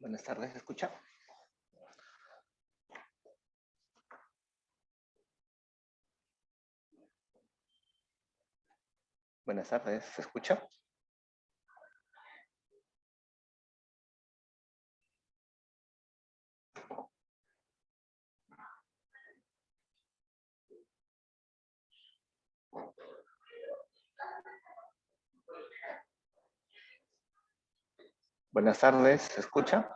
Buenas tardes, ¿se escucha? Buenas tardes, ¿se escucha? Buenas tardes, ¿se escucha?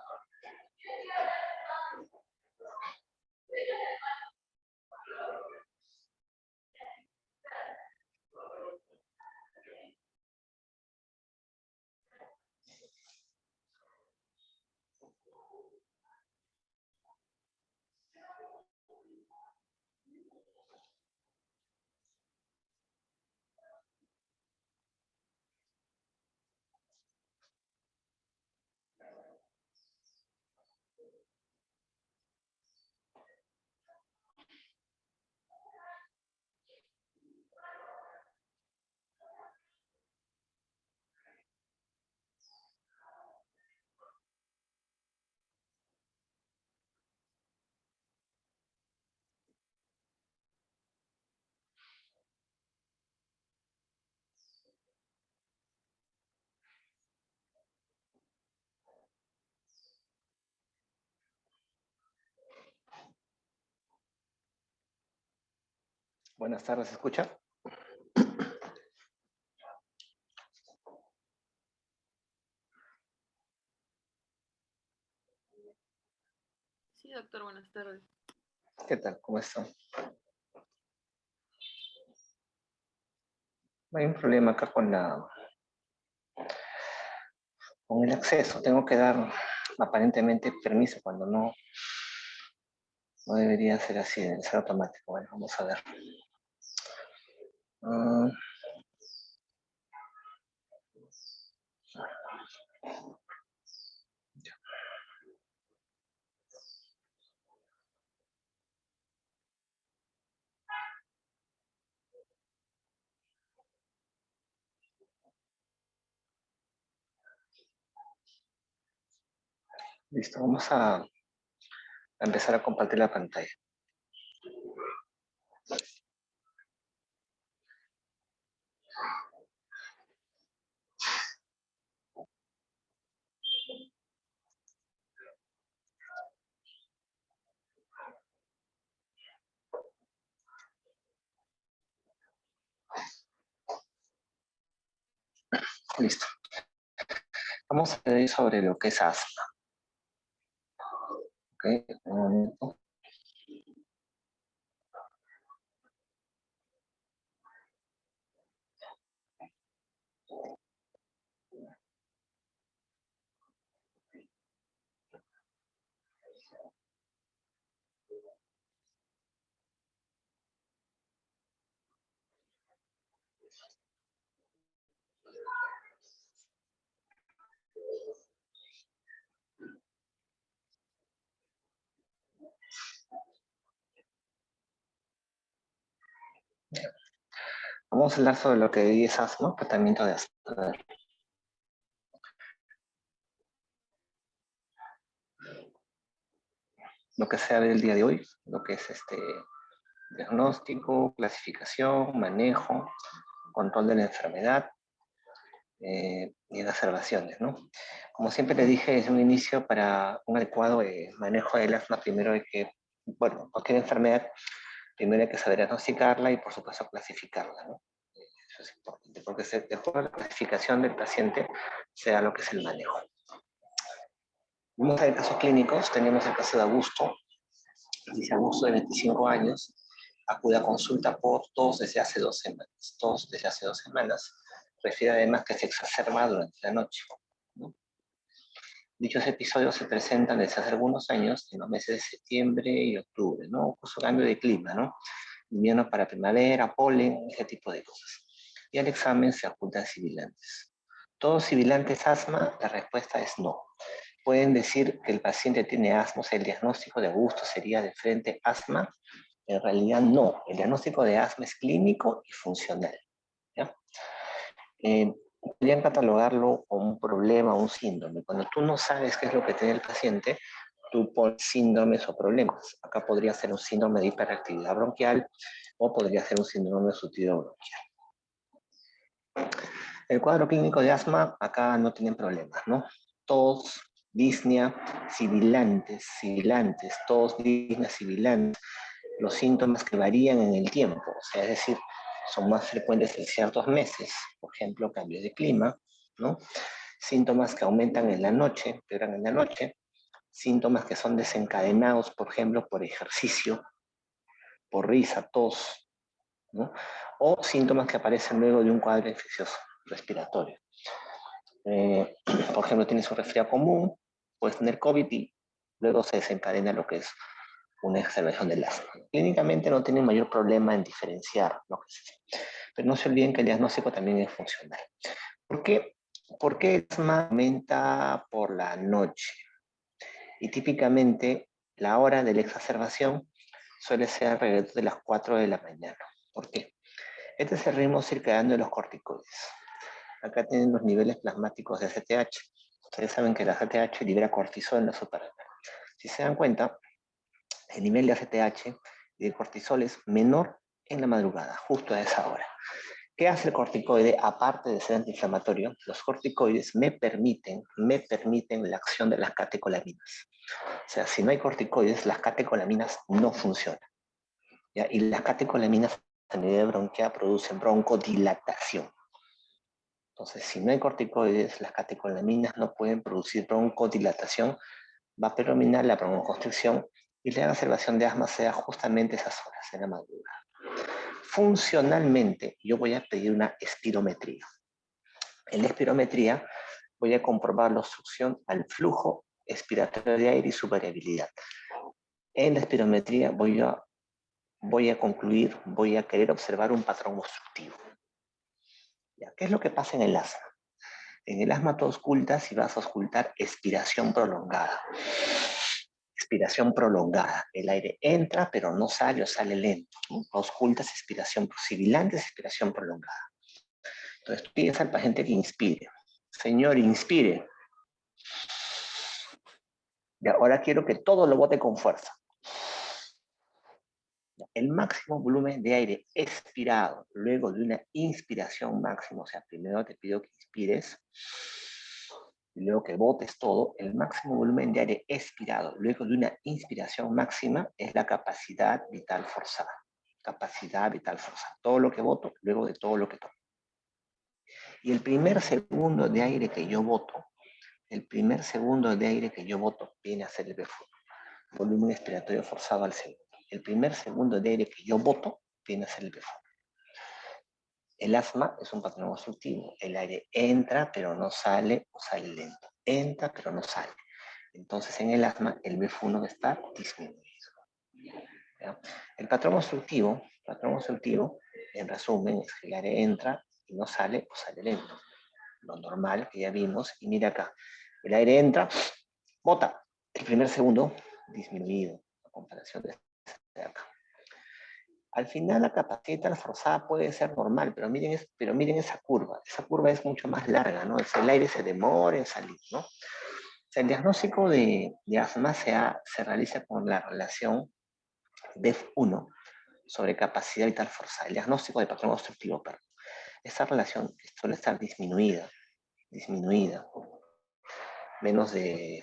Buenas tardes, ¿se escucha? Sí, doctor, buenas tardes. ¿Qué tal? ¿Cómo están? No hay un problema acá con el acceso. Tengo que dar aparentemente permiso cuando no debería ser así, debe ser automático. Bueno, vamos a ver. Listo, vamos a empezar a compartir la pantalla. Listo. Vamos a ver sobre lo que es asma. ¿Ok? Un momento. Vamos a hablar sobre lo que es asma, tratamiento de asma. A ver. Lo que se ve el día de hoy, lo que es diagnóstico, clasificación, manejo, control de la enfermedad y exacerbaciones, ¿no? Como siempre le dije desde un inicio, para un adecuado manejo del asma, primero hay que, bueno, cualquier enfermedad, primero hay que saber diagnosticarla y por supuesto clasificarla, ¿no? Eso es importante, porque de acuerdo a la clasificación del paciente, sea lo que es el manejo. Vamos a ver casos clínicos. Tenemos el caso de Augusto. Dice Augusto, de 25 años, acude a consulta por tos desde hace 2 semanas. Tos desde hace 2 semanas. Refiere además que se exacerba durante la noche, ¿no? Dichos episodios se presentan desde hace algunos años, en los meses de septiembre y octubre, ¿no? Justo cambio de clima, ¿no? Invierno para primavera, polen, ese tipo de cosas. Y al examen se apuntan sibilantes. ¿Todos sibilantes asma? La respuesta es no. Pueden decir que el paciente tiene asma, o sea, el diagnóstico de Augusto sería de frente asma. En realidad no, el diagnóstico de asma es clínico y funcional, ¿ya? podrían catalogarlo como un problema o un síndrome. Cuando tú no sabes qué es lo que tiene el paciente, tú pones síndromes o problemas. Acá podría ser un síndrome de hiperactividad bronquial o podría ser un síndrome de obstructivo bronquial. El cuadro clínico de asma, acá no tienen problemas, ¿no? Tos, disnea, sibilantes, tos, disnea, sibilantes, los síntomas que varían en el tiempo, o sea, es decir, son más frecuentes en ciertos meses, por ejemplo, cambios de clima, ¿no? Síntomas que aumentan en la noche, empeoran en la noche, síntomas que son desencadenados, por ejemplo, por ejercicio, por risa, tos, ¿no? O síntomas que aparecen luego de un cuadro infeccioso respiratorio. Por ejemplo, tienes un resfriado común, puedes tener COVID y luego se desencadena lo que es una exacerbación del asma. Clínicamente no tienen mayor problema en diferenciar, ¿no? Pero no se olviden que el diagnóstico también es funcional. ¿Por qué? Porque el asma aumenta por la noche y típicamente la hora de la exacerbación suele ser alrededor de las 4 de la mañana. ¿Por qué? Este es el ritmo circadiano de los corticoides. Acá tienen los niveles plasmáticos de ACTH. Ustedes saben que la ACTH libera cortisol en la suprarrenal. Si se dan cuenta, el nivel de ACTH y de cortisol es menor en la madrugada, justo a esa hora. ¿Qué hace el corticoide? Aparte de ser antiinflamatorio, los corticoides me permiten la acción de las catecolaminas. O sea, si no hay corticoides, las catecolaminas no funcionan. ¿Ya? Y las catecolaminas a nivel bronquial producen broncodilatación. Entonces, si no hay corticoides, las catecolaminas no pueden producir broncodilatación, va a predominar la broncoconstricción y la exacerbación de asma sea justamente esas horas, en la madrugada. Funcionalmente, yo voy a pedir una espirometría. En la espirometría voy a comprobar la obstrucción al flujo expiratorio de aire y su variabilidad. En la espirometría voy a concluir, voy a querer observar un patrón obstructivo. ¿Ya? ¿Qué es lo que pasa en el asma? En el asma tú auscultas y vas a auscultar expiración prolongada. Expiración prolongada. El aire entra, pero no sale o sale lento, ¿no? Auscultas expiración sibilante, expiración prolongada. Entonces tú pides al paciente que inspire. Señor, inspire. Y ahora quiero que todo lo bote con fuerza. El máximo volumen de aire expirado luego de una inspiración máxima, o sea, primero te pido que inspires y luego que botes todo, el máximo volumen de aire expirado luego de una inspiración máxima es la capacidad vital forzada. Capacidad vital forzada. Todo lo que boto luego de todo lo que tomo. Y el primer segundo de aire que yo boto, viene a ser el B1, volumen expiratorio forzado al segundo. El primer segundo de aire que yo boto viene a ser el B1. El asma es un patrón obstructivo. El aire entra, pero no sale o sale lento. Entra, pero no sale. Entonces, en el asma, el B1 está disminuido. ¿Ya? El patrón obstructivo, en resumen, es que el aire entra y no sale o sale lento. Lo normal que ya vimos, y mira acá, el aire entra, bota. El primer segundo, disminuido, a comparación de acá. Al final la capacidad forzada puede ser normal, pero miren esa curva. Esa curva es mucho más larga, ¿no? El aire se demora en salir, ¿no? O sea, el diagnóstico de asma se realiza con la relación BEF1 sobre capacidad vital forzada. El diagnóstico de patrón obstructivo, perdón. Esa relación suele estar disminuida, menos de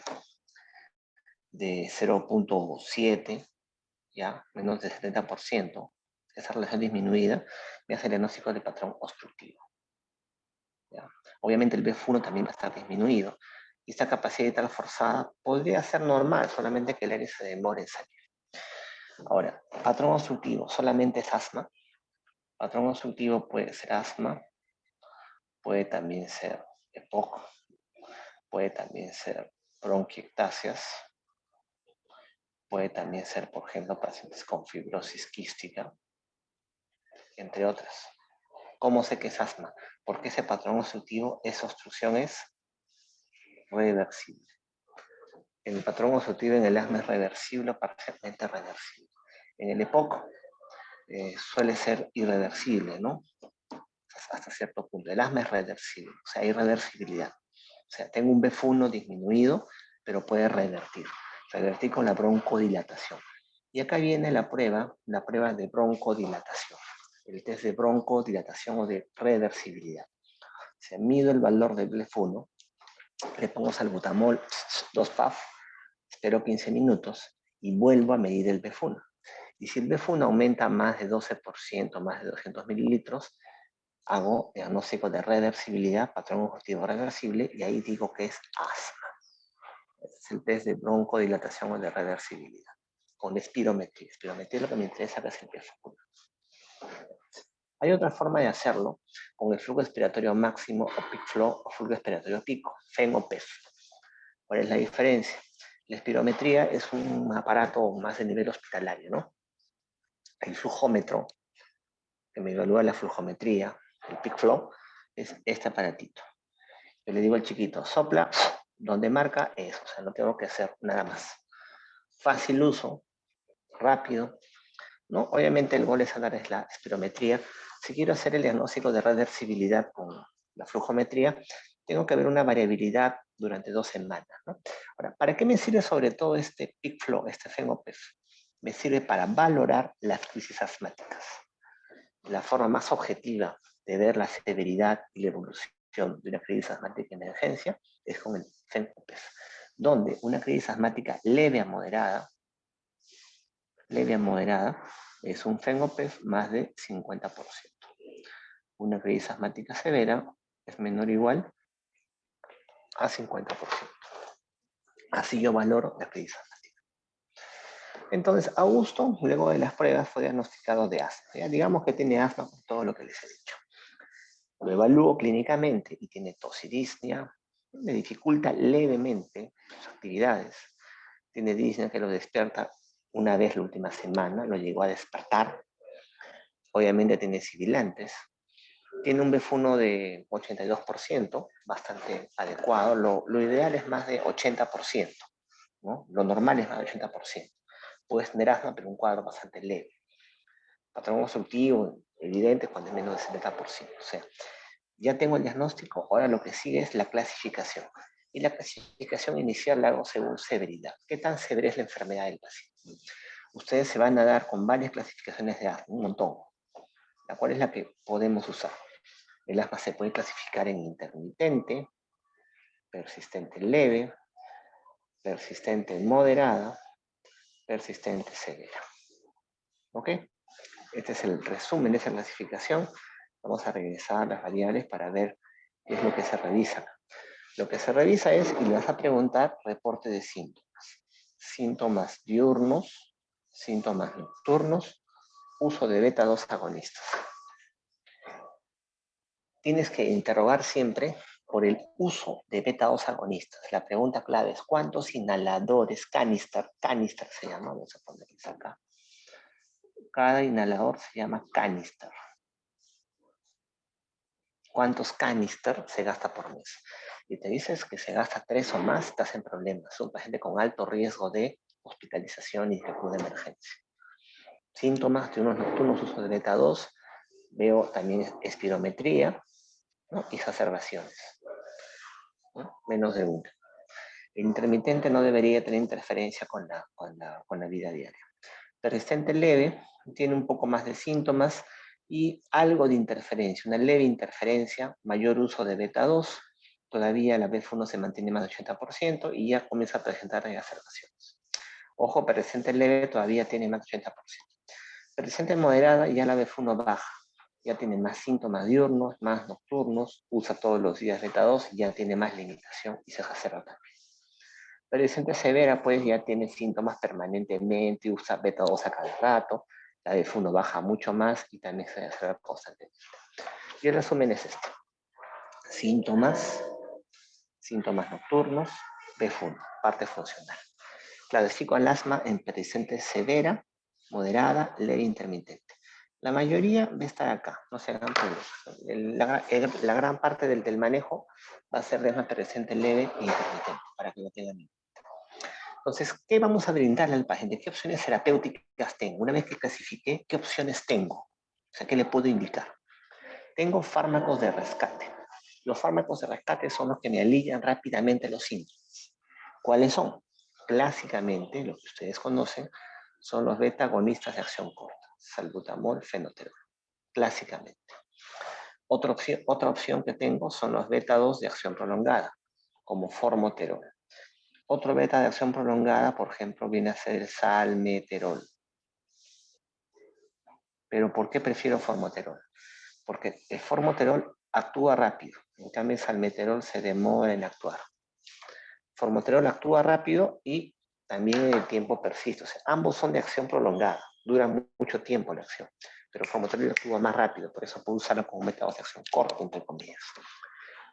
0.7, ¿ya? Menos del 70%. Esa relación disminuida me hace el diagnóstico de patrón obstructivo. ¿Ya? Obviamente el BF1 también va a estar disminuido. Y esta capacidad vital forzada podría ser normal, solamente que el aire se demore en salir. Ahora, patrón obstructivo, solamente es asma. Patrón obstructivo puede ser asma, puede también ser EPOC, puede también ser bronquiectasias, puede también ser, por ejemplo, pacientes con fibrosis quística, entre otras. ¿Cómo sé que es asma? Porque ese patrón obstructivo, esa obstrucción es reversible. El patrón obstructivo en el asma es reversible o parcialmente reversible. En el EPOC suele ser irreversible, ¿no? hasta cierto punto. El asma es reversible, o sea, hay reversibilidad. O sea, tengo un BF1 disminuido, pero puede revertir. Revertir con la broncodilatación. Y acá viene la prueba de broncodilatación. El test de broncodilatación o de reversibilidad. Se mido el valor del BF1, le pongo salbutamol 2 PAF, espero 15 minutos y vuelvo a medir el BF1. Y si el BF1 aumenta más de 12%, más de 200 mililitros, hago diagnóstico de reversibilidad, patrón objetivo reversible, y ahí digo que es asma. Este es el test de broncodilatación o de reversibilidad, con espirometría. Espirometría lo que me interesa que es el BF1. Hay otra forma de hacerlo con el flujo expiratorio máximo o peak flow o flujo expiratorio pico, FEM o PEF. ¿Cuál es la diferencia? La espirometría es un aparato más de nivel hospitalario, ¿no? El flujómetro, que me evalúa la flujometría, el peak flow, es este aparatito. Yo le digo al chiquito, sopla, donde marca eso, o sea, no tengo que hacer nada más. Fácil uso, rápido, ¿no? Obviamente el gol estándar es la espirometría. Si quiero hacer el diagnóstico de reversibilidad con la flujometría, tengo que ver una variabilidad durante 2 semanas, ¿no? Ahora, ¿para qué me sirve sobre todo este peak flow, este FENOPEF? Me sirve para valorar las crisis asmáticas. La forma más objetiva de ver la severidad y la evolución de una crisis asmática de emergencia es con el FENOPEF, donde una crisis asmática leve a moderada es un FENOPEF más de 50%. Una crisis asmática severa es menor o igual a 50%. Así yo valoro la crisis asmática. Entonces, Augusto, luego de las pruebas, fue diagnosticado de asma. ¿Ya? Digamos que tiene asma por todo lo que les he dicho. Lo evalúo clínicamente y tiene tos y disnea. Me dificulta levemente sus actividades. Tiene disnea que lo despierta una vez la última semana, lo llegó a despertar. Obviamente tiene sibilantes. Tiene un BF1 de 82%, bastante adecuado. Lo ideal es más de 80%, ¿no? Lo normal es más de 80%. Puedes tener asma, pero un cuadro bastante leve. Patrón obstructivo evidente cuando es menos del 70%. O sea, ya tengo el diagnóstico, ahora lo que sigue es la clasificación. Y la clasificación inicial la hago según severidad. ¿Qué tan severa es la enfermedad del paciente? Ustedes se van a dar con varias clasificaciones de asma, un montón. ¿La cual es la que podemos usar? El asma se puede clasificar en intermitente, persistente leve, persistente moderada, persistente severa. ¿Ok? Este es el resumen de esa clasificación. Vamos a regresar a las variables para ver qué es lo que se revisa. Lo que se revisa es, y le vas a preguntar, reporte de síntomas. Síntomas diurnos, síntomas nocturnos, uso de beta-2 agonistas. Tienes que interrogar siempre por el uso de beta-2 agonistas. La pregunta clave es, ¿cuántos inhaladores canister se llama? Vamos a ponerles acá. Cada inhalador se llama canister. ¿Cuántos canister se gasta por mes? Y te dices que se gasta 3 o más, estás en problemas. Es un paciente con alto riesgo de hospitalización y de acudir de emergencia. Síntomas de unos nocturnos, uso de beta-2. Veo también espirometría, ¿no? Y exacerbaciones, ¿no? Menos de una. El intermitente no debería tener interferencia con la vida diaria. Persistente leve tiene un poco más de síntomas y algo de interferencia, una leve interferencia, mayor uso de beta-2, todavía la BF1 se mantiene más del 80% y ya comienza a presentar exacerbaciones. Ojo, persistente leve todavía tiene más del 80%. Persistente moderada ya la BF1 baja, ya tiene más síntomas diurnos, más nocturnos, usa todos los días beta-2 y ya tiene más limitación y se exacerba también. Persistente severa, pues ya tiene síntomas permanentemente, usa beta-2 a cada rato, la BF1 baja mucho más y también se exacerba constantemente. Y el resumen es esto. Síntomas nocturnos, BF1, parte funcional. Clasifico al asma en persistente severa, moderada, leve e intermitente. La mayoría va a estar acá, no se hagan problemas. La gran parte del manejo va a ser de asma persistente leve e intermitente, para que lo tengan en cuenta. Entonces, ¿qué vamos a brindarle al paciente? ¿Qué opciones terapéuticas tengo? Una vez que clasifique, ¿qué opciones tengo? O sea, ¿qué le puedo indicar? Tengo fármacos de rescate. Los fármacos de rescate son los que me alivian rápidamente los síntomas. ¿Cuáles son? Clásicamente, lo que ustedes conocen, son los beta-agonistas de acción corta, salbutamol, fenoterol, clásicamente. Otra opción que tengo son los beta-2 de acción prolongada, como formoterol. Otro beta de acción prolongada, por ejemplo, viene a ser el salmeterol. ¿Pero por qué prefiero formoterol? Porque el formoterol actúa rápido, en cambio el salmeterol se demora en actuar. Formoterol actúa rápido y también el tiempo persiste. O sea, ambos son de acción prolongada, duran mucho tiempo la acción, pero formoterol actúa más rápido, por eso puedo usarlo como método de acción corto, entre comillas.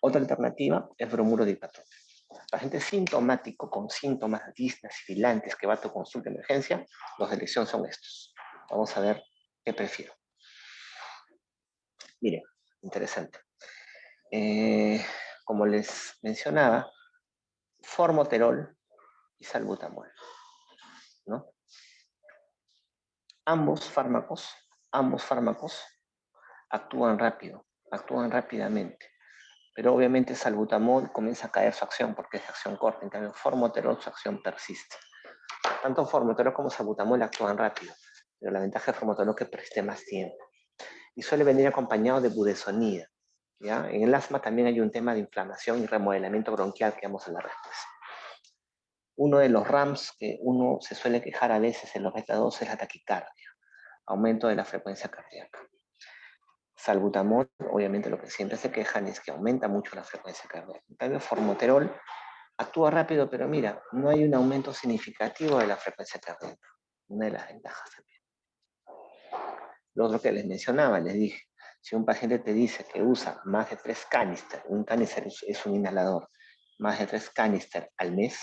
Otra alternativa es bromuro de hipatón. Paciente sintomático con síntomas disnas, sibilantes, que va a tu consulta de emergencia, los de elección son estos. Vamos a ver qué prefiero. Miren, interesante. Como les mencionaba, formoterol y salbutamol, ¿no? Ambos fármacos actúan rápido, actúan rápidamente. Pero obviamente salbutamol comienza a caer su acción porque es acción corta, en cambio formoterol su acción persiste. Tanto formoterol como salbutamol actúan rápido, pero la ventaja de formoterol es que persiste más tiempo. Y suele venir acompañado de budesonida, ¿ya? En el asma también hay un tema de inflamación y remodelamiento bronquial que vamos a hablar después. Uno de los RAMs que uno se suele quejar a veces en los beta-2 es la taquicardia, aumento de la frecuencia cardíaca. Salbutamol, obviamente lo que siempre se quejan es que aumenta mucho la frecuencia cardíaca. En cambio, formoterol actúa rápido, pero mira, no hay un aumento significativo de la frecuencia cardíaca. Una de las ventajas también. Lo otro que les mencionaba, les dije, si un paciente te dice que usa más de 3 canister, un canister es un inhalador, más de 3 canister al mes,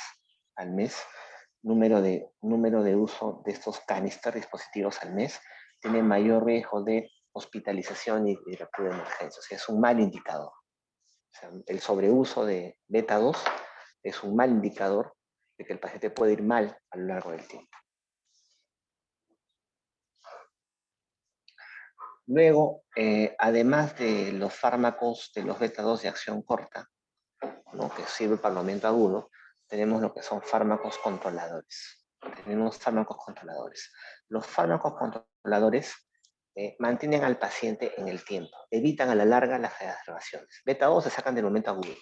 número de uso de estos canister dispositivos al mes, tiene mayor riesgo de hospitalización y de acudir de emergencia. O sea, es un mal indicador. O sea, el sobreuso de beta-2 es un mal indicador de que el paciente puede ir mal a lo largo del tiempo. Luego, además de los fármacos de los beta-2 de acción corta, ¿no?, que sirve para el aumento agudo, tenemos lo que son fármacos controladores. Los fármacos controladores mantienen al paciente en el tiempo, evitan a la larga las exacerbaciones. Beta-2 se sacan del momento agudo,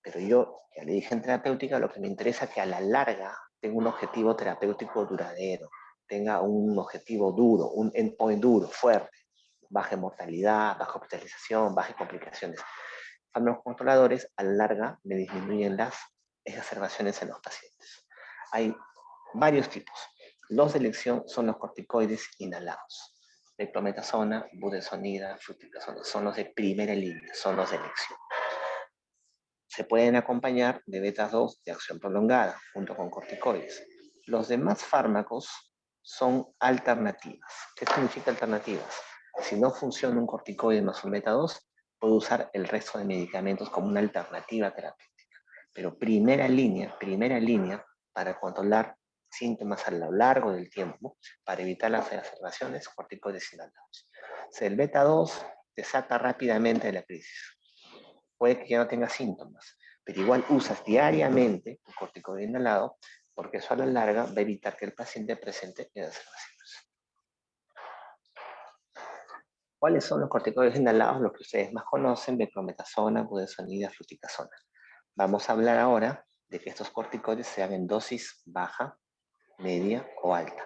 pero yo, ya le dije en terapéutica, lo que me interesa es que a la larga tenga un objetivo terapéutico duradero, tenga un objetivo duro, un endpoint duro, fuerte, baja mortalidad, baja hospitalización, baja complicaciones. Fármacos controladores a la larga me disminuyen las exacerbaciones en los pacientes. Hay varios tipos. Los de elección son los corticoides inhalados. Dexametasona, budesonida, fluticasona. Son los de primera línea, son los de elección. Se pueden acompañar de beta-2 de acción prolongada, junto con corticoides. Los demás fármacos son alternativas. ¿Qué significa alternativas? Si no funciona un corticoide más un beta-2, puedo usar el resto de medicamentos como una alternativa terapéutica. Pero primera línea para controlar síntomas a lo largo del tiempo, para evitar las exacerbaciones, corticoides inhalados. O sea, el beta-2 te saca rápidamente de la crisis. Puede que ya no tenga síntomas, pero igual usas diariamente un corticoide inhalado porque eso a la larga va a evitar que el paciente presente exacerbaciones. ¿Cuáles son los corticoides inhalados? Los que ustedes más conocen, beclometasona, budesonida, fluticasona. Vamos a hablar ahora de que estos corticoides sean en dosis baja, media o alta.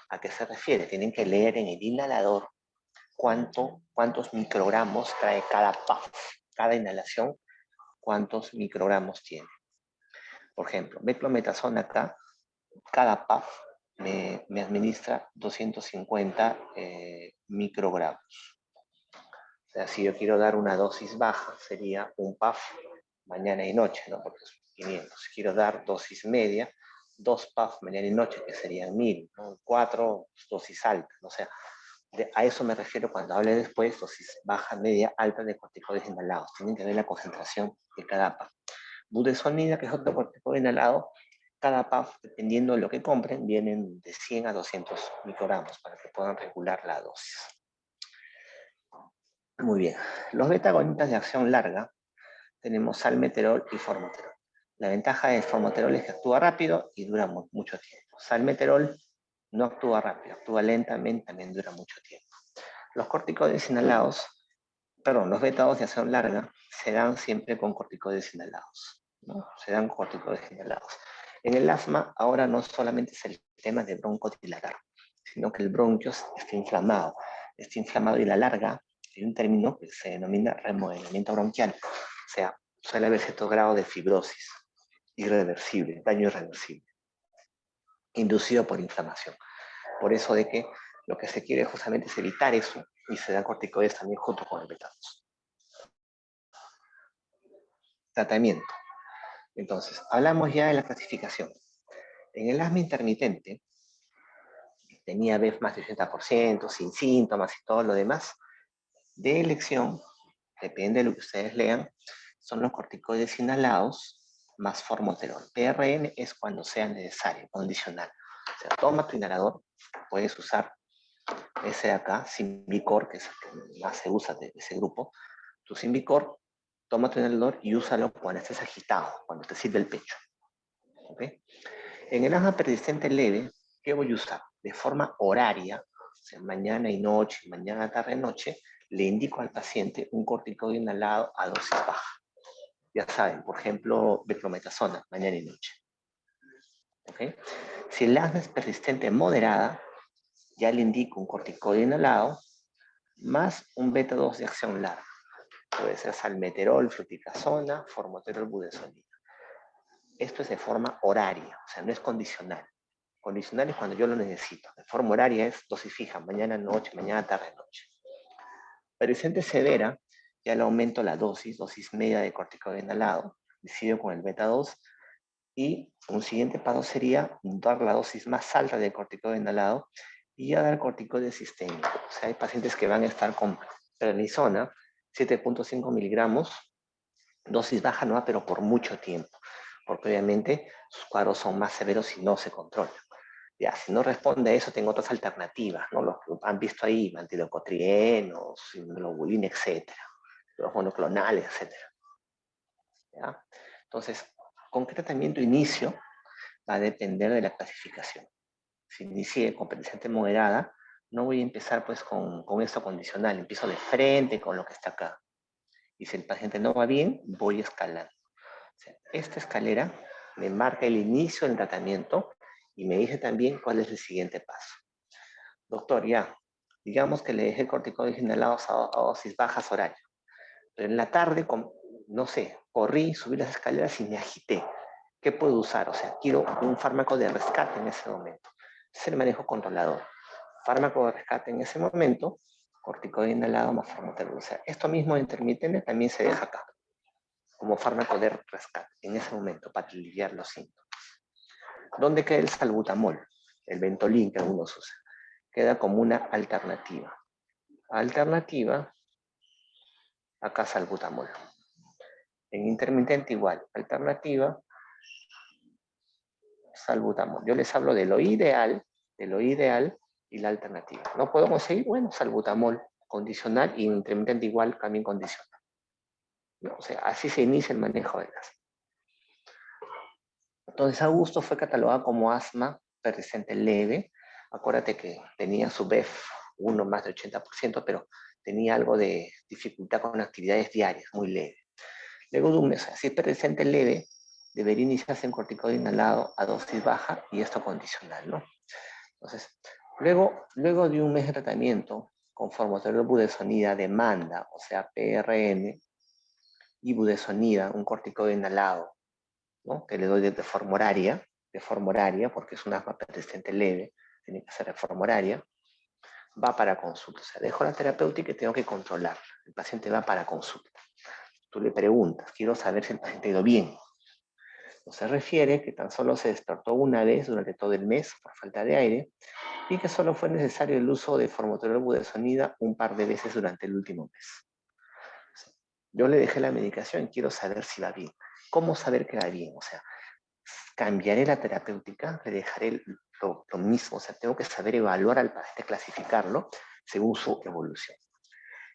¿A qué se refiere? Tienen que leer en el inhalador cuántos microgramos trae cada puff, cada inhalación, cuántos microgramos tiene. Por ejemplo, beclometasona acá, cada puff me administra 250 microgramos. O sea, si yo quiero dar una dosis baja, sería un puff mañana y noche, ¿no? Porque es 500. Si quiero dar dosis media, 2 puffs mañana y noche, que serían 1000, ¿no? 4 dosis altas. O sea, a eso me refiero cuando hable después, dosis baja, media, alta de corticoides inhalados. Tienen que ver la concentración de cada puff. Budesonida, que es otro corticoide inhalado, cada puff, dependiendo de lo que compren, vienen de 100 a 200 microgramos para que puedan regular la dosis. Muy bien. Los beta-agonitas de acción larga tenemos salmeterol y formoterol. La ventaja de formoterol es que actúa rápido y dura mucho tiempo. Salmeterol no actúa rápido, actúa lentamente, también dura mucho tiempo. Los corticoides inhalados, perdón, los beta-2 de acción larga se dan siempre con corticoides inhalados, ¿no? Se dan corticoides inhalados. En el asma, ahora no solamente es el tema de broncodilatar, sino que el bronquio está inflamado. Está inflamado y la larga, hay un término que se denomina remodelamiento bronquial. O sea, suele haber cierto grado de fibrosis irreversible, daño irreversible, inducido por inflamación. Por eso de que lo que se quiere justamente es evitar eso y se dan corticoides también junto con el beta-2. Tratamiento. Entonces, hablamos ya de la clasificación. En el asma intermitente, tenía BEF más de 80%, sin síntomas y todo lo demás, de elección, depende de lo que ustedes lean, son los corticoides inhalados más formoterol. PRN es cuando sea necesario, condicional. O sea, toma tu inhalador, puedes usar ese de acá, Symbicort, que es el que más se usa de ese grupo. Tu Symbicort, toma tu inhalador y úsalo cuando estés agitado, cuando te sirve el pecho. ¿Okay? En el asma persistente leve, ¿qué voy a usar? De forma horaria, o sea, mañana y noche, mañana, tarde, noche, le indico al paciente un corticoide inhalado a dosis baja. Ya saben, por ejemplo, beclometasona, mañana y noche. ¿Okay? Si el asma es persistente moderada, ya le indico un corticoide inhalado más un beta-2 de acción larga. Puede ser salmeterol, fluticasona, formoterol, budesonida. Esto es de forma horaria, o sea, no es condicional. Condicional es cuando yo lo necesito. De forma horaria es dosis fija, mañana, noche, mañana, tarde, noche. Persistente severa, ya le aumento la dosis media de corticoide inhalado, decido con el beta-2, y un siguiente paso sería dar la dosis más alta de corticoide inhalado y ya dar corticoide sistémico. O sea, hay pacientes que van a estar con prednisona, 7.5 miligramos, dosis baja no, pero por mucho tiempo, porque obviamente sus cuadros son más severos y no se controlan. Ya, si no responde a eso, tengo otras alternativas, ¿no? Los que han visto ahí, antilocotrienos, globulina, etcétera, los monoclonales, etcétera. ¿Ya? Entonces, ¿con qué tratamiento inicio? Va a depender de la clasificación. Si inicié con persistente moderada, no voy a empezar pues con esto condicional, empiezo de frente con lo que está acá. Y si el paciente no va bien, voy escalando. O sea, esta escalera me marca el inicio del tratamiento y me dice también cuál es el siguiente paso. Doctor, ya, digamos que le dejé corticoides inhalados a dosis bajas horarias, pero en la tarde, no sé, corrí, subí las escaleras y me agité. ¿Qué puedo usar? O sea, quiero un fármaco de rescate en ese momento. Es el manejo controlador. Fármaco de rescate en ese momento, corticoide inhalado más formoterol. O sea, esto mismo intermitente también se deja acá, como fármaco de rescate en ese momento, para aliviar los síntomas. ¿Dónde queda el salbutamol? El Ventolin que algunos usan. Queda como una alternativa. Alternativa, acá salbutamol. En intermitente igual, alternativa, salbutamol. Yo les hablo de lo ideal y la alternativa. ¿No puedo conseguir? Bueno, salbutamol condicional y intermitente igual también condicional. ¿No? O sea, así se inicia el manejo de las. Entonces, Augusto fue catalogado como asma persistente leve. Acuérdate que tenía su BEF 1 más de 80%, pero tenía algo de dificultad con actividades diarias, muy leve. Luego de un mes, si es persistente leve, debería iniciarse en corticoide inhalado a dosis baja y esto condicional, ¿no? Entonces, luego de un mes de tratamiento con formoterol budesonida de manda, o sea, PRN, y budesonida, un corticoide inhalado, ¿no? Que le doy de forma horaria, porque es una asma persistente leve, tiene que ser de forma horaria, va para consulta. O sea, dejo la terapéutica y tengo que controlarla. El paciente va para consulta. Tú le preguntas, quiero saber si el paciente ha ido bien. No se refiere que tan solo se despertó una vez durante todo el mes por falta de aire y que solo fue necesario el uso de formoterol budesonida un par de veces durante el último mes. Yo le dejé la medicación, quiero saber si va bien. ¿Cómo saber que va bien? O sea, cambiaré la terapéutica, le dejaré lo mismo. O sea, tengo que saber evaluar al paciente, clasificarlo según su evolución.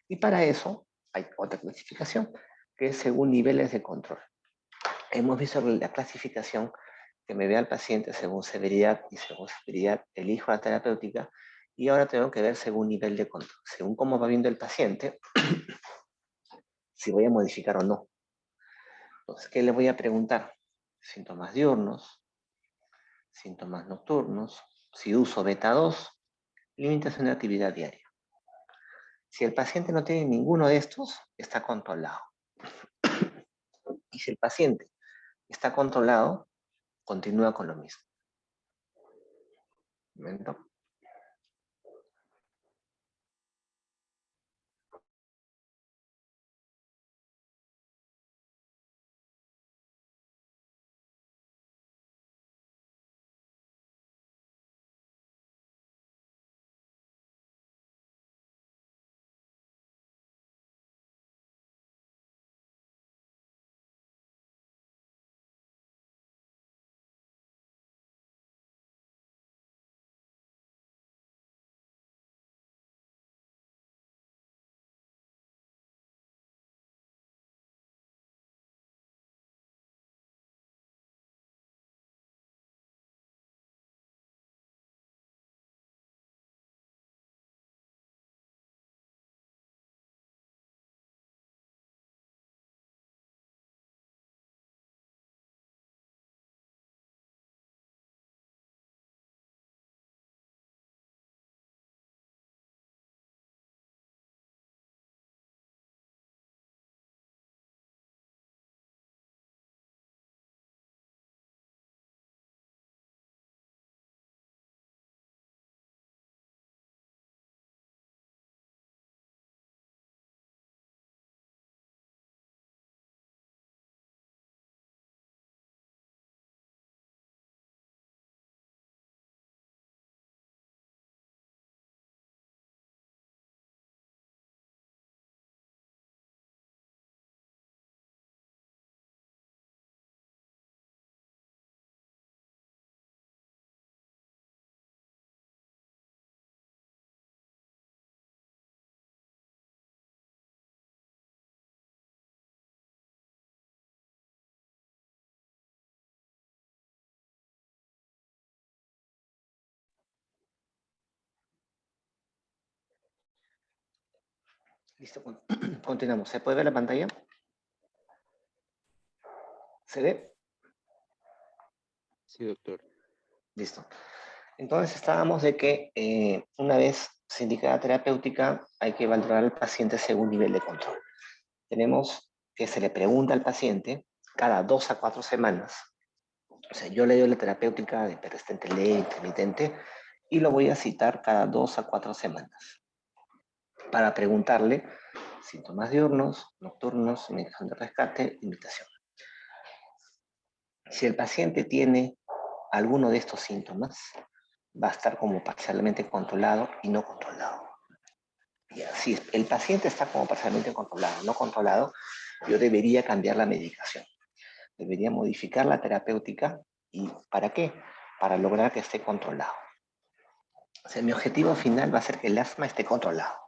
Y para eso hay otra clasificación, que es según niveles de control. Hemos visto la clasificación que me ve al paciente según severidad, y según severidad elijo la terapéutica, y ahora tengo que ver según nivel de control, según cómo va viendo el paciente, si voy a modificar o no. Entonces, ¿qué le voy a preguntar? Síntomas diurnos, síntomas nocturnos, si uso beta 2, limitación de actividad diaria. Si el paciente no tiene ninguno de estos, está controlado. Y si el paciente está controlado, continúa con lo mismo. ¿Un momento? Listo, continuamos. ¿Se puede ver la pantalla? ¿Se ve? Sí, doctor. Listo. Entonces estábamos de que una vez se indica la terapéutica, hay que valorar al paciente según nivel de control. Tenemos que se le pregunta al paciente cada 2 a 4 semanas. O sea, yo le doy la terapéutica de persistente leve, intermitente, y lo voy a citar cada 2 a 4 semanas para preguntarle síntomas diurnos, nocturnos, medicación de rescate, limitación. Si el paciente tiene alguno de estos síntomas, va a estar como parcialmente controlado y no controlado. Si el paciente está como parcialmente controlado, no controlado, yo debería cambiar la medicación. Debería modificar la terapéutica. ¿Y para qué? Para lograr que esté controlado. O sea, mi objetivo final va a ser que el asma esté controlado.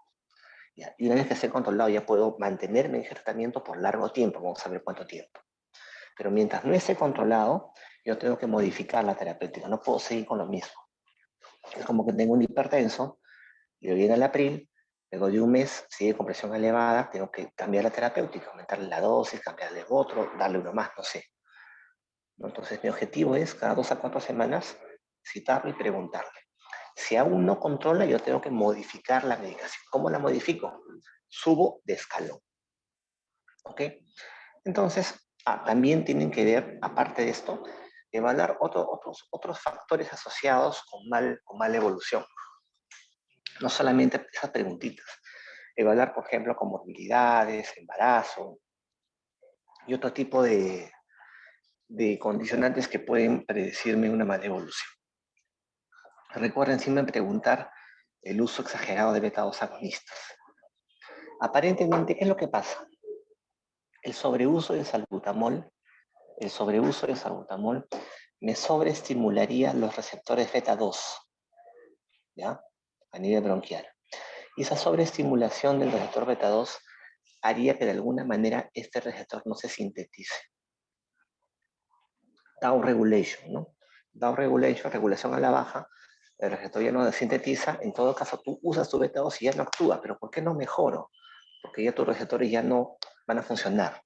Y una vez que esté controlado, ya puedo mantenerme en tratamiento por largo tiempo. Vamos a ver cuánto tiempo. Pero mientras no esté controlado, yo tengo que modificar la terapéutica. No puedo seguir con lo mismo. Es como que tengo un hipertenso, y viene el april, luego de un mes, sigue con presión elevada, tengo que cambiar la terapéutica, aumentarle la dosis, cambiarle otro, darle uno más, no sé. ¿No? Entonces mi objetivo es cada 2 a 4 semanas citarlo y preguntarle. Si aún no controla, yo tengo que modificar la medicación. ¿Cómo la modifico? Subo de escalón. ¿Ok? Entonces, también tienen que ver, aparte de esto, evaluar otros factores asociados con mala evolución. No solamente esas preguntitas. Evaluar, por ejemplo, comorbilidades, embarazo y otro tipo de condicionantes que pueden predecirme una mala evolución. Recuerden siempre preguntar el uso exagerado de beta-2 agonistas. Aparentemente, ¿qué es lo que pasa? El sobreuso de salbutamol me sobreestimularía los receptores beta-2, ¿ya? A nivel bronquial. Y esa sobreestimulación del receptor beta 2 haría que de alguna manera este receptor no se sintetice. Down regulation, ¿no? Down regulation, regulación a la baja, el receptor ya no se sintetiza, en todo caso tú usas tu beta 2 y ya no actúa, pero ¿por qué no mejoro? Porque ya tus receptores ya no van a funcionar.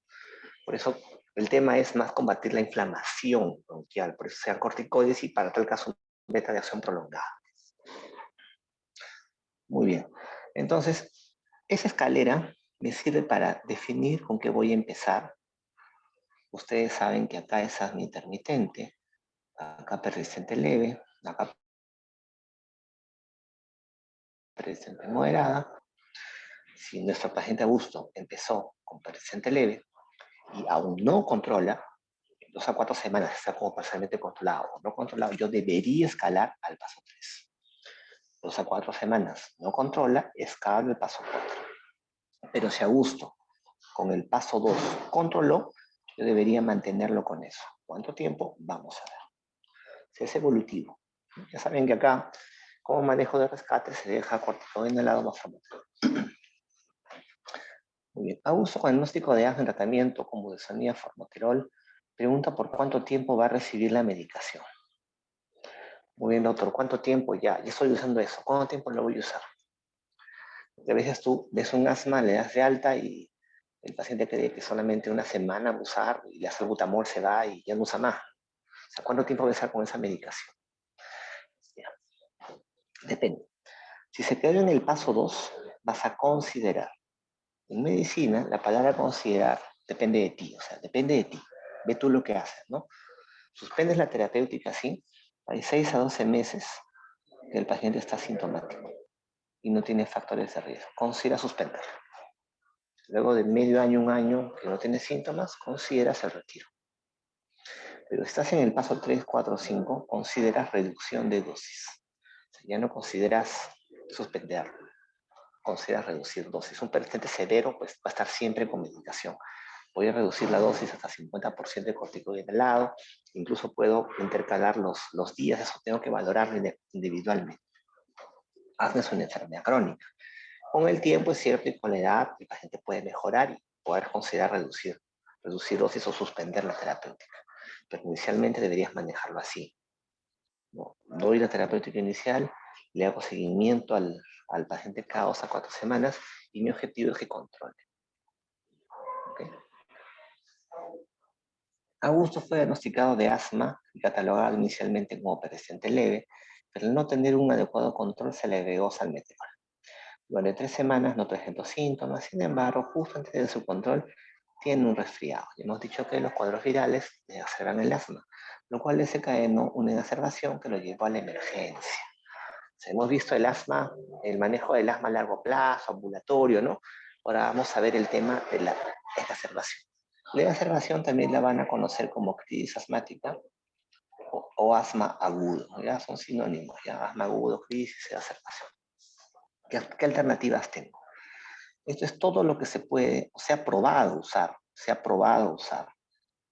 Por eso el tema es más combatir la inflamación bronquial, por eso sean corticoides y para tal caso beta de acción prolongada. Muy bien. Entonces, esa escalera me sirve para definir con qué voy a empezar. Ustedes saben que acá es asma intermitente, acá persistente leve, acá persistente moderada. Si nuestro paciente a gusto empezó con persistente leve y aún no controla, 2 a 4 semanas está como parcialmente controlado o no controlado, yo debería escalar al paso 3. 2 a 4 semanas no controla, escalo al paso 4. Pero si a gusto con el paso 2 controló, yo debería mantenerlo con eso. ¿Cuánto tiempo? Vamos a ver. Si es evolutivo. Ya saben que acá, como manejo de rescate, se deja corticoide al lado más famoso. Muy bien. A uso con diagnóstico de asma en tratamiento con budesonida formoterol, pregunta por cuánto tiempo va a recibir la medicación. Muy bien, doctor, ¿cuánto tiempo ya? Yo estoy usando eso. ¿Cuánto tiempo lo voy a usar? Porque a veces tú ves un asma, le das de alta y el paciente cree que solamente una semana va a usar y la salbutamol se va y ya no usa más. O sea, ¿cuánto tiempo va a estar con esa medicación? Ya. Depende. Si se queda en el paso 2, vas a considerar. En medicina, la palabra considerar depende de ti, o sea, depende de ti. Ve tú lo que haces, ¿no? Suspendes la terapéutica, sí. Hay 6 a 12 meses que el paciente está sintomático y no tiene factores de riesgo. Considera suspender. Luego de medio año, un año que no tiene síntomas, consideras el retiro. Pero estás en el paso 3, 4, 5, consideras reducción de dosis. O sea, ya no consideras suspenderlo, consideras reducir dosis. Un persistente severo pues, va a estar siempre con medicación. Voy a reducir la dosis hasta 50% de corticoide al lado. Incluso puedo intercalar los días, eso tengo que valorarlo individualmente. Asma es una enfermedad crónica. Con el tiempo es cierto y con la edad el paciente puede mejorar y poder considerar reducir dosis o suspender la terapéutica. Pero inicialmente deberías manejarlo así. ¿No? Doy la terapéutica inicial, le hago seguimiento al paciente cada 2 a 4 semanas y mi objetivo es que controle. ¿Okay? Augusto fue diagnosticado de asma y catalogado inicialmente como persistente leve, pero al no tener un adecuado control se le agregó salmeterol. Durante 3 semanas no presentó síntomas, sin embargo, justo antes de su control, tiene un resfriado. Y hemos dicho que los cuadros virales exacerban el asma, lo cual desencadenó una exacerbación que lo llevó a la emergencia. O sea, hemos visto el asma, el manejo del asma a largo plazo, ambulatorio, ¿no? Ahora vamos a ver el tema de la exacerbación. La exacerbación también la van a conocer como crisis asmática o asma agudo, ¿no? Ya son sinónimos, ya asma agudo, crisis, exacerbación. ¿Qué alternativas tengo? Esto es todo lo que se puede, se ha probado usar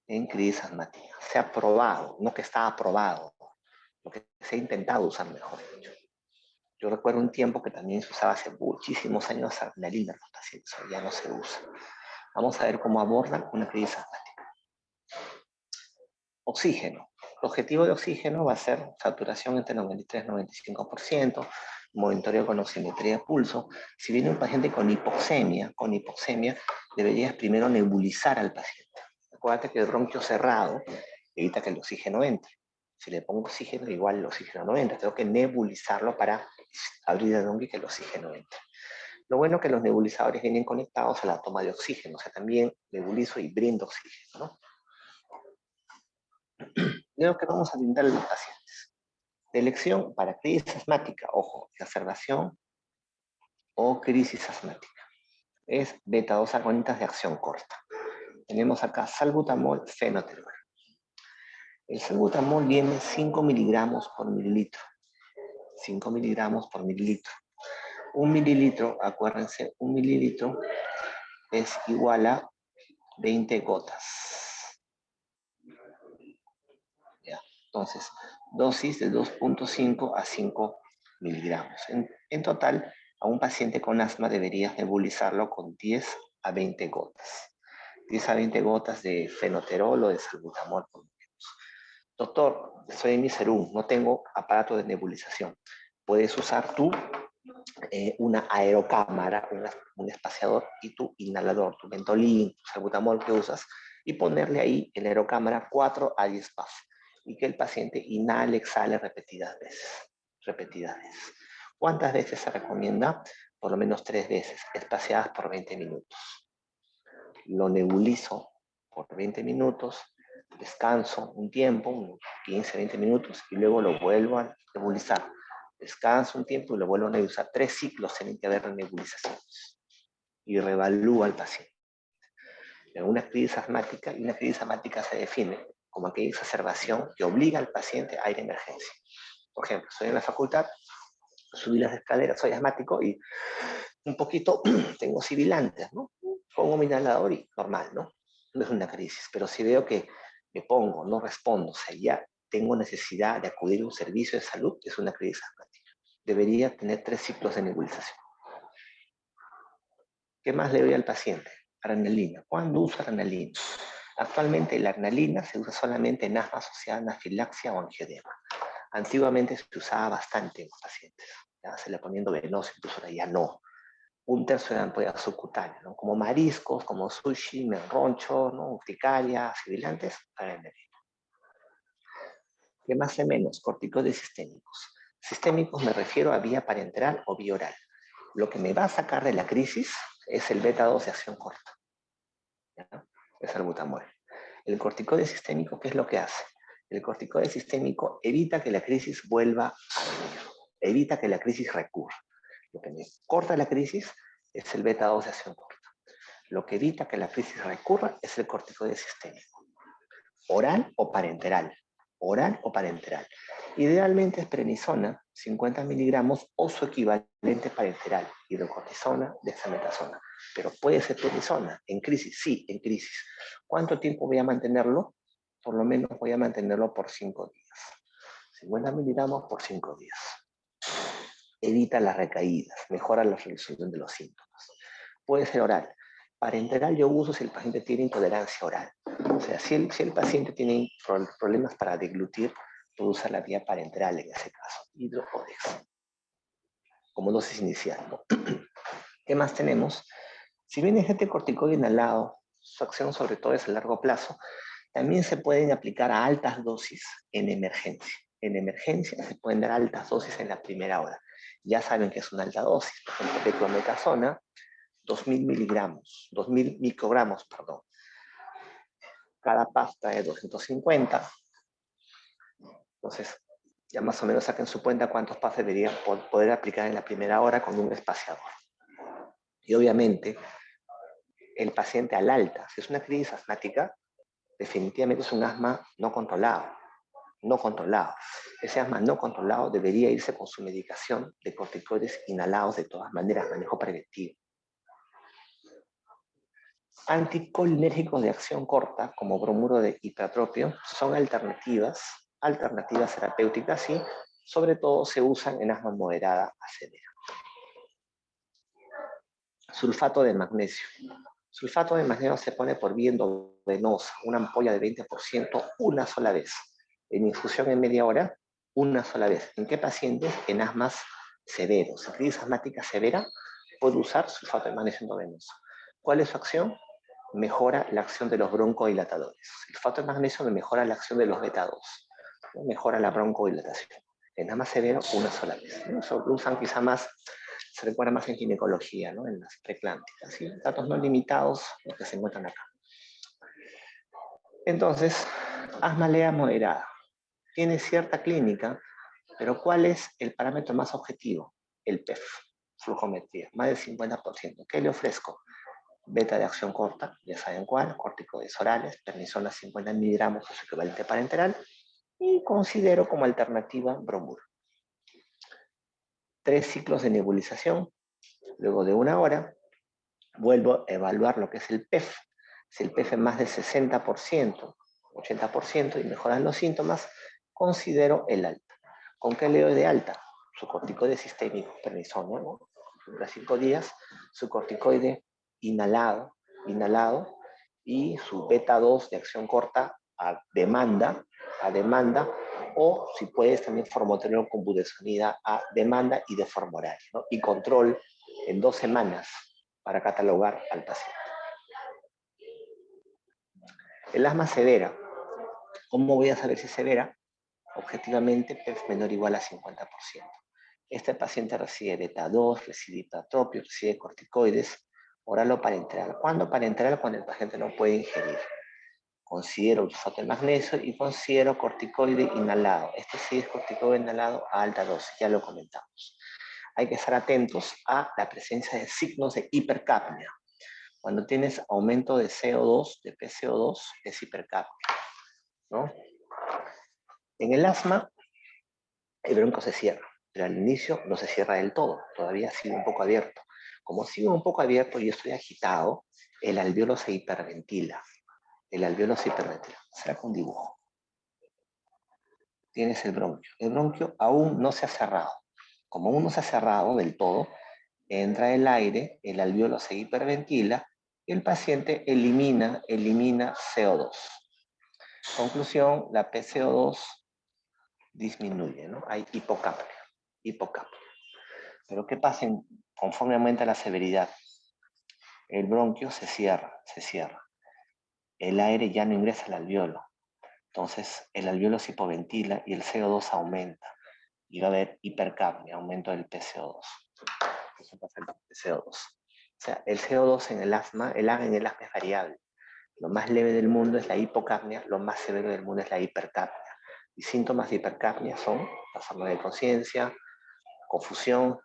en crisis asmática. Se ha probado, no que está aprobado, lo que se ha intentado usar, mejor dicho. Yo recuerdo un tiempo que también se usaba hace muchísimos años adrenalina en los pacientes, ya no se usa. Vamos a ver cómo abordan una crisis asmática. Oxígeno. El objetivo de oxígeno va a ser saturación entre 93 y 95%, monitoreo con oximetría de pulso. Si viene un paciente con hipoxemia, deberías primero nebulizar al paciente. Acuérdate que el bronquio cerrado evita que el oxígeno entre. Si le pongo oxígeno, igual el oxígeno no entra. Tengo que nebulizarlo para abrir el bronquio y que el oxígeno entre. Lo bueno es que los nebulizadores vienen conectados a la toma de oxígeno. O sea, también nebulizo y brindo oxígeno, ¿no? Creo que vamos a brindar a los pacientes. De elección para crisis asmática, ojo, exacerbación o crisis asmática. Es beta-2 agonitas de acción corta. Tenemos acá salbutamol, fenoterol. El salbutamol viene 5 miligramos por mililitro. 5 miligramos por mililitro. Un mililitro, acuérdense, un mililitro es igual a 20 gotas. ¿Ya? Entonces, dosis de 2.5 a 5 miligramos. En total, A un paciente con asma deberías nebulizarlo con 10 a 20 gotas. 10 a 20 gotas de fenoterol o de salbutamol. Doctor, soy en mi serum, no tengo aparato de nebulización. Puedes usar tú una aerocámara, un espaciador y tu inhalador, tu Ventolin, tu salbutamol que usas, y ponerle ahí en la aerocámara 4 a 10 puffs y que el paciente inhale, exhale repetidas veces. Repetidas veces. ¿Cuántas veces se recomienda? Por lo menos 3 veces, espaciadas por 20 minutos. Lo nebulizo por 20 minutos, descanso un tiempo, unos 15, 20 minutos, y luego lo vuelvo a nebulizar. Descanso un tiempo y lo vuelvo a nebulizar. 3 ciclos tienen que haber nebulizaciones. Y reevalúa al paciente. En una crisis asmática, y una crisis asmática se define como aquella exacerbación que obliga al paciente a ir a emergencia. Por ejemplo, estoy en la facultad, subí las escaleras, soy asmático y un poquito tengo sibilantes, ¿no? Pongo mi inhalador y normal, ¿no? No es una crisis, pero si veo que me pongo, no respondo, o sea, ya tengo necesidad de acudir a un servicio de salud, es una crisis asmática. Debería tener 3 ciclos de nebulización. ¿Qué más le doy al paciente? Adrenalina. ¿Cuándo uso adrenalina? Actualmente la adrenalina se usa solamente en asma asociada a anafilaxia o angioedema. Antiguamente se usaba bastante en los pacientes. Ya se le poniendo venoso, incluso ahora ya no. Un tercio de ampolla subcutánea, ¿no? Como mariscos, como sushi, menroncho, ¿no? Urticaria, sibilantes, adrenalina. ¿Qué más o menos? Corticoides sistémicos. Sistémicos me refiero a vía parenteral o vía oral. Lo que me va a sacar de la crisis es el beta-2 de acción corta. ¿Ya? Es el butamol. El corticoide sistémico, ¿qué es lo que hace? El corticoide sistémico evita que la crisis vuelva a venir, evita que la crisis recurra. Lo que me corta la crisis es el beta-2 de acción corta. Lo que evita que la crisis recurra es el corticoide sistémico. Oral o parenteral. Oral o parenteral. Idealmente es prednisona, 50 miligramos, o su equivalente parenteral, hidrocortisona, dexametasona. Pero puede ser prednisona. ¿En crisis? Sí, en crisis. ¿Cuánto tiempo voy a mantenerlo? Por lo menos voy a mantenerlo por 5 días. 50 miligramos por 5 días. Evita las recaídas, mejora la resolución de los síntomas. Puede ser oral. Parenteral yo uso si el paciente tiene intolerancia oral. O sea, si el paciente tiene problemas para deglutir, puedo usar la vía parenteral en ese caso, hidrocodex, como dosis inicial, ¿no? ¿Qué más tenemos? Si bien es este corticoide inhalado, su acción sobre todo es a largo plazo, también se pueden aplicar a altas dosis en emergencia. En emergencia se pueden dar altas dosis en la primera hora. Ya saben que es una alta dosis, por ejemplo, beclometasona, 2.000 miligramos, 2.000 microgramos, perdón. Cada pasta de 250. Entonces, ya más o menos saquen su cuenta cuántos pastas deberían poder aplicar en la primera hora con un espaciador. Y obviamente, el paciente al alta, si es una crisis asmática, definitivamente es un asma no controlado. No controlado. Ese asma no controlado debería irse con su medicación de corticoides inhalados de todas maneras, manejo preventivo. Anticolinérgicos de acción corta, como bromuro de hipertropio, son alternativas terapéuticas y sobre todo se usan en asma moderada a severa. Sulfato de magnesio. Sulfato de magnesio se pone por vía endovenosa, una ampolla de 20% una sola vez. En infusión en media hora, una sola vez. ¿En qué pacientes? En asmas severos. En crisis asmática severa, puede usar sulfato de magnesio endovenoso. ¿Cuál es su acción? Mejora la acción de los broncodilatadores. El sulfato de magnesio mejora la acción de los beta-2, ¿no? Mejora la broncodilatación. En asma severo, una sola vez, ¿no? Eso lo usan quizá más, se recuerda más en ginecología, ¿no? En las preclánticas, ¿sí? Datos no limitados, los que se encuentran acá. Entonces, asma leve moderada. Tiene cierta clínica, pero ¿cuál es el parámetro más objetivo? El PEF, flujometría, más del 50%. ¿Qué le ofrezco? Beta de acción corta, ya saben cuál, corticoides orales, prednisona 50 miligramos o su equivalente parenteral, y considero como alternativa bromuro. 3 ciclos de nebulización, luego de 1 hora, vuelvo a evaluar lo que es el PEF. Si el PEF es más del 60%, 80% y mejoran los síntomas, considero el alta. ¿Con qué le doy de alta? Su corticoide sistémico, prednisona, ¿no? dura 5 días, su corticoide inhalado, y su beta 2 de acción corta a demanda, o si puedes también formoterol con budesonida a demanda y de forma oral, ¿no? Y control en 2 semanas para catalogar al paciente. El asma severa. ¿Cómo voy a saber si es severa? Objetivamente, PEF menor o igual a 50%. Este paciente recibe beta 2, recibe hipatropio, recibe corticoides, oral o parenteral. ¿Cuándo parenteral? Cuando el paciente no puede ingerir. Considero sulfato de magnesio y considero corticoide inhalado. Este sí es corticoide inhalado a alta dosis, ya lo comentamos. Hay que estar atentos a la presencia de signos de hipercapnia. Cuando tienes aumento de CO2, de PCO2, es hipercapnia, ¿no? En el asma, el bronco se cierra, pero al inicio no se cierra del todo, todavía sigue un poco abierto. Como sigue un poco abierto y estoy agitado, el alveolo se hiperventila. Será con dibujo. Tienes el bronquio. El bronquio aún no se ha cerrado. Como aún no se ha cerrado del todo, entra el aire, el alveolo se hiperventila y el paciente elimina CO2. Conclusión, la PCO2 disminuye, ¿no? Hay hipocapnia. Pero ¿qué pasa conforme aumenta la severidad? El bronquio se cierra. El aire ya no ingresa al alveolo. Entonces, el alveolo se hipoventila y el CO2 aumenta. Y va a haber hipercapnia, aumento del PCO2. Eso pasa en el PCO2. O sea, el CO2 en el asma, el AG en el asma es variable. Lo más leve del mundo es la hipocapnia, lo más severo del mundo es la hipercapnia. Y síntomas de hipercapnia son trastorno de conciencia, confusión.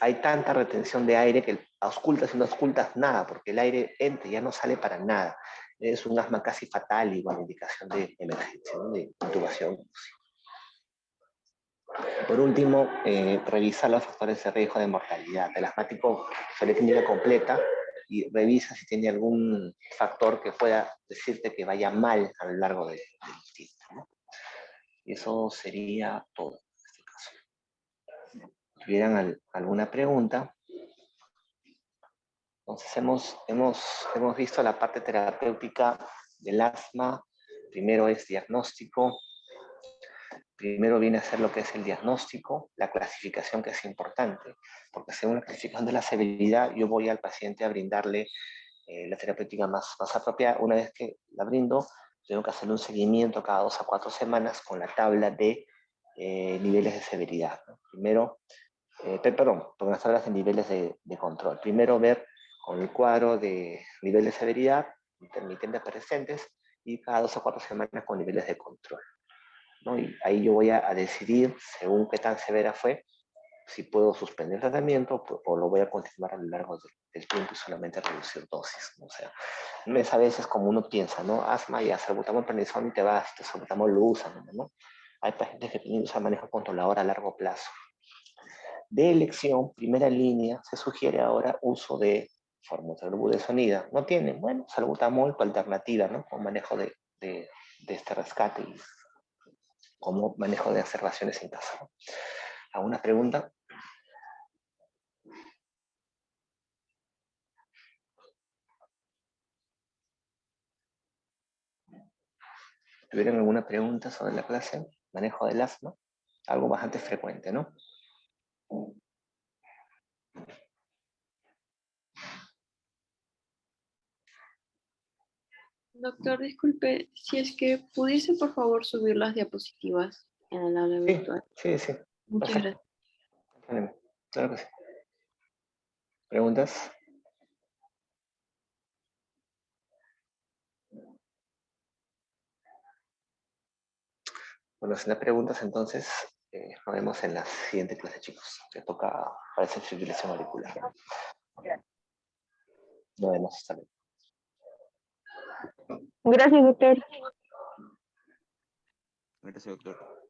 Hay tanta retención de aire que auscultas y no auscultas nada, porque el aire entra y ya no sale para nada. Es un asma casi fatal y con indicación de emergencia, ¿no? De intubación. Por último, revisar los factores de riesgo de mortalidad. El asmático suele clínica completa y revisa si tiene algún factor que pueda decirte que vaya mal a lo largo del tiempo, ¿no? Y eso sería todo en este caso. Si tuvieran alguna pregunta. Entonces hemos visto la parte terapéutica del asma. Primero es diagnóstico. Primero viene a ser lo que es el diagnóstico, la clasificación, que es importante, porque según la clasificación de la severidad, yo voy al paciente a brindarle la terapéutica más apropiada. Una vez que la brindo, tengo que hacerle un seguimiento cada 2 a 4 semanas con la tabla de niveles de severidad, ¿no? Primero, con las tablas de niveles de control. Primero ver con el cuadro de nivel de severidad, intermitentes persistentes, y cada 2 a 4 semanas con niveles de control, ¿no? Y ahí yo voy a decidir, según qué tan severa fue, si puedo suspender el tratamiento o lo voy a continuar a lo largo del tiempo y solamente reducir dosis, ¿no? O sea, no es a veces como uno piensa, ¿no? Asma y salbutamol, prednisona y te vas, te salbutamol lo usan, ¿no? Hay pacientes que tienen que usar manejo controlador a largo plazo. De elección, primera línea, se sugiere ahora uso de formoterol budesonida. ¿No tienen? Bueno, salbutamol, tu alternativa, ¿no? Con manejo de este rescate y como manejo de observaciones en casa, ¿no? ¿Alguna pregunta? ¿Tuvieron alguna pregunta sobre la clase? Manejo del asma, algo bastante frecuente, ¿no? Doctor, disculpe, si es que pudiese por favor subir las diapositivas en el aula virtual. Sí. Muchas Perfecto. gracias. Claro que sí. ¿Preguntas? Bueno, si no hay preguntas, entonces nos vemos en la siguiente clase, chicos. Que toca para esa fibrilación auricular. Nos vemos. Hasta luego. Gracias, doctor. Gracias, doctor.